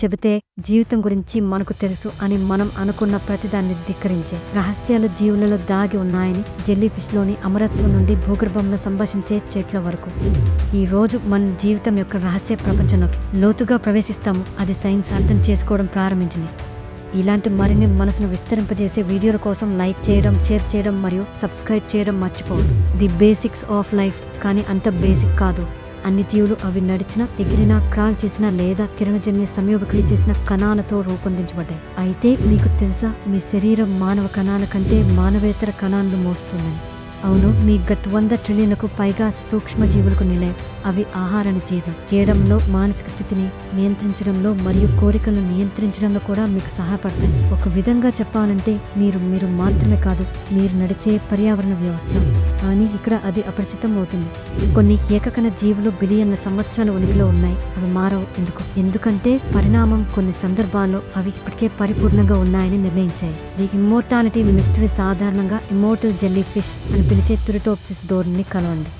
చెబితే జీవితం గురించి మనకు తెలుసు అని మనం అనుకున్న ప్రతిదాన్ని ధిక్కరించే రహస్యాలు జీవులలో దాగి ఉన్నాయని, జెల్లీ ఫిష్ లోని అమరత్వం నుండి భూగర్భంలో సంభాషించే చెట్ల వరకు. ఈ రోజు మన జీవితం యొక్క రహస్య ప్రపంచంలోకి లోతుగా ప్రవేశిస్తాము. అది సైన్స్ అర్థం చేసుకోవడం ప్రారంభించింది. ఇలాంటి మరిన్ని మనసును విస్తరింపజేసే వీడియోల కోసం లైక్ చేయడం, షేర్ చేయడం మరియు సబ్స్క్రైబ్ చేయడం మర్చిపోవద్దు. The basics of life. కానీ అంత బేసిక్ కాదు. అన్ని జీవులు అవి నడిచిన, ఎగిరిన, క్రాల్ చేసిన లేదా కిరణజన్య సంయోగక్రియ చేసిన కణాలతో రూపొందించబడ్డాయి. అయితే మీకు తెలుసా, మీ శరీరం మానవ కణాల కంటే మానవేతర కణాలను మోస్తుందని? అవును, మీ గట్ 100 ట్రిలియన్లకు పైగా సూక్ష్మజీవులకు నిలయం. అవి ఆహారాన్ని జీర్ణం చేయడంలో, మానసిక స్థితిని నియంత్రించడంలో మరియు కోరికలను నియంత్రించడంలో కూడా మీకు సహాయపడతాయి. ఒక విధంగా చెప్పాలంటే మీరు మాత్రమే కాదు, మీరు నడిచే పర్యావరణ వ్యవస్థ. కానీ ఇక్కడ అది అపరిచితం అవుతుంది. కొన్ని ఏకకణ జీవులు బిలియన్ల సంవత్సరాల ఉనికిలో ఉన్నాయి. అవి మారవు. ఎందుకంటే పరిణామం కొన్ని సందర్భాల్లో అవి ఇప్పటికే పరిపూర్ణంగా ఉన్నాయని నిర్ణయించాయి. The immortality mystery. సాధారణంగా ఇమ్మోర్టల్ జెల్లీ ఫిష్ అని పిలిచే తురిటోప్సిస్ ధోరణిని కలవండి.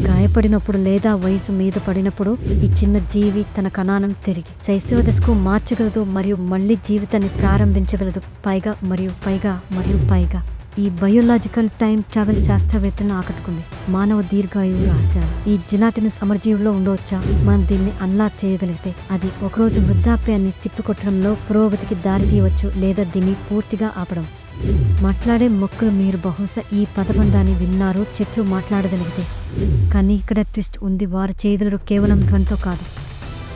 గాయపడినప్పుడు లేదా వయసు మీద పడినప్పుడు ఈ చిన్న జీవి తన కణాలను తిరిగి శైశవ దశకు మార్చగలదు మరియు మళ్లీ జీవితాన్ని ప్రారంభించగలదు. పైగా మరియు పైగా మరియు పైగా. ఈ బయోలాజికల్ టైం ట్రావెల్ శాస్త్రవేత్తలను ఆకట్టుకుంది. మానవ దీర్ఘాయువు రహస్యాలు. ఈ జిలాటినస్ అమరజీవుల్లో ఉండవచ్చా? మనం దీన్ని అన్లాక్ చేయగలిగితే అది ఒకరోజు వృద్ధాప్యాన్ని తిప్పికొట్టడంలో పురోగతికి దారితీయవచ్చు, లేదా దీన్ని పూర్తిగా ఆపడం. మాట్లాడే మొక్కలు. మీరు బహుశా ఈ పదబంధాన్ని విన్నారు, చెట్లు మాట్లాడగలిగితే. కానీ ఇక్కడ ట్విస్ట్ ఉంది. వారు చేయగలరు కేవలం ధ్వనితో కాదు.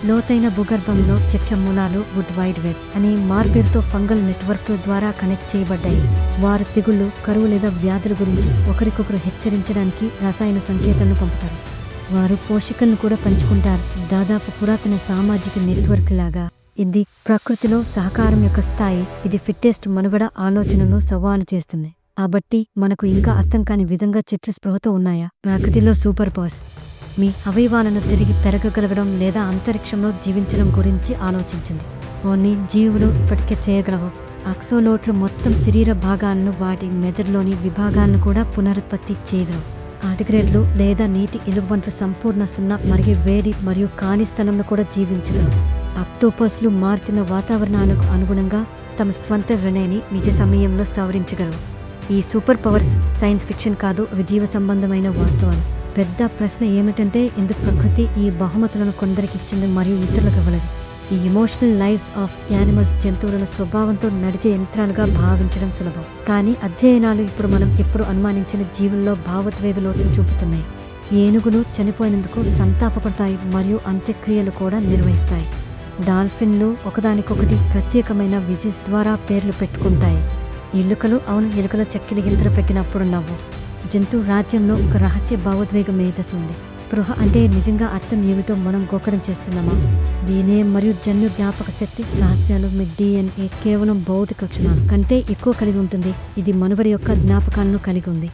లోతైన భూగర్భంలో చెట్ల మూలాలు వుడ్ వైడ్ వెబ్ అనే మార్బేర్తో ఫంగల్ నెట్వర్క్ల ద్వారా కనెక్ట్ చేయబడ్డాయి. వారు తెగుళ్లు, కరువు లేదా వ్యాధుల గురించి ఒకరికొకరు హెచ్చరించడానికి రసాయన సంకేతాలను పంపుతారు. వారు పోషకలను కూడా పంచుకుంటారు, దాదాపు పురాతన సామాజిక నెట్వర్క్ లాగా. ఇది ప్రకృతిలో సహకారం యొక్క స్థాయి. ఇది ఫిట్టెస్ట్ మనుగడ ఆలోచనను సవాలు చేస్తుంది. కాబట్టి మనకు ఇంకా అర్థం కాని విధంగా చెట్లు స్పృహతో ఉన్నాయా? ప్రకృతిలో సూపర్ పవర్స్. మీ అవయవాలను తిరిగి పెరగగలగడం లేదా అంతరిక్షంలో జీవించడం గురించి ఆలోచించండి. కొన్ని జీవులు ఇప్పటికే చేయగలవు. అక్సోలోట్లు మొత్తం శరీర భాగాలను, వాటి మెదడులోని విభాగాలను కూడా పునరుత్పత్తి చేయగలవు. ఆటిగ్రేడ్లు లేదా నీటి ఎలుగుబంట్లు సంపూర్ణ సున్నా మరిగే వేడి మరియు ఖాళీ స్థలంలో కూడా జీవించగలవు. అక్టోపస్లు మారుతున్న వాతావరణాలకు అనుగుణంగా తమ స్వంత వినయని నిజ సమయంలో సవరించగలవు. ఈ సూపర్ పవర్స్ సైన్స్ ఫిక్షన్ కాదు, అవి జీవ సంబంధమైన వాస్తవాలు. పెద్ద ప్రశ్న ఏమిటంటే, ఎందుకు ప్రకృతి ఈ బహుమతులను కొందరికి ఇచ్చింది మరియు ఇతరులకు ఇవ్వలేదు? ఈ ఎమోషనల్ లైఫ్స్ ఆఫ్ యానిమల్స్ జంతువులను స్వభావంతో నడిచే యంత్రాలుగా భావించడం సులభం. కానీ అధ్యయనాలు ఇప్పుడు మనం ఎప్పుడు అనుమానించిన జీవుల్లో భావోద్వేగ లోతును చూపుతున్నాయి. ఏనుగులు చనిపోయినందుకు సంతాపపడతాయి మరియు అంత్యక్రియలు కూడా నిర్వహిస్తాయి. డాల్ఫిన్లు ఒకదానికొకటి ప్రత్యేకమైన విజిల్స్ ద్వారా పేర్లు పెట్టుకుంటాయి. ఎలుకలు, అవును, ఎలుకల చెక్కిలి గింతలు పెట్టినప్పుడు నవ్వు. జంతు రాజ్యంలో ఒక రహస్య భావోద్వేగ మేధస్సు ఉంది. స్పృహ అంటే నిజంగా అర్థం ఏమిటో మనం గోకరం చేస్తున్నామా? DNA మరియు జన్యు జ్ఞాపక శక్తి రహస్యాలు. మీ DNA కేవలం భౌతిక క్షణాలు కంటే ఎక్కువ కలిగి ఉంటుంది. ఇది మనుగడ యొక్క జ్ఞాపకాలను కలిగి ఉంది.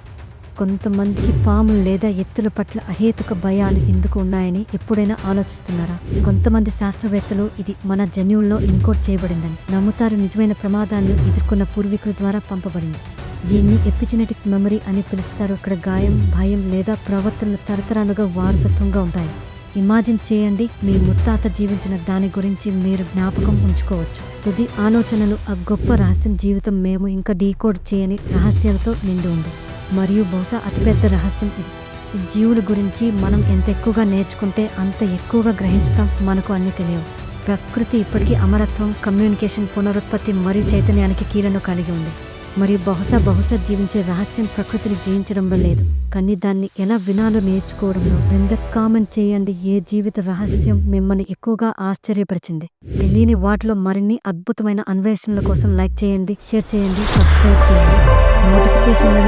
కొంతమందికి పాములు లేదా ఎత్తుల పట్ల అహేతుక భయాలు ఎందుకు ఉన్నాయని ఎప్పుడైనా ఆలోచిస్తున్నారా? కొంతమంది శాస్త్రవేత్తలు ఇది మన జన్యువుల్లో ఎన్కోడ్ చేయబడిందని నమ్ముతారు. నిజమైన ప్రమాదాలను ఎదుర్కొన్న పూర్వీకుల ద్వారా పంపబడింది. దీన్ని ఎపిజెనెటిక్ మెమరీ అని పిలుస్తారు. ఇక్కడ గాయం, భయం లేదా ప్రవర్తనలు తరతరాలుగా వారసత్వంగా ఉంటాయి. ఇమాజిన్ చేయండి, మీ ముత్తాత జీవించిన దాని గురించి మీరు జ్ఞాపకం ఉంచుకోవచ్చు. తుది ఆలోచనలు. ఆ గొప్ప రహస్యం జీవితం మేము ఇంకా డీకోడ్ చేయని రహస్యాలతో నిండి ఉంది. మరియు బహుశా అతిపెద్ద రహస్యం ఇది. జీవుల గురించి మనం ఎంత ఎక్కువగా నేర్చుకుంటే అంత ఎక్కువగా గ్రహిస్తాం. మనకు అన్ని తెలియవు. ప్రకృతి ఇప్పటికీ అమరత్వం, కమ్యూనికేషన్, పునరుత్పత్తి మరియు చైతన్యానికి కీలను కలిగి ఉంది. మరియు బహుశా జీవించే రహస్యం ప్రకృతిని జీవించడంలో లేదు, కానీ దాన్ని ఎలా వినాలో నేర్చుకోవడంలో. కామెంట్ చేయండి, ఏ జీవిత రహస్యం మిమ్మల్ని ఎక్కువగా ఆశ్చర్యపరిచింది? తెలియని వాటిలో మరిన్ని అద్భుతమైన అన్వేషణల కోసం లైక్ చేయండి, షేర్ చేయండి, సబ్స్క్రైబ్ చేయండి. నోటిఫికేషన్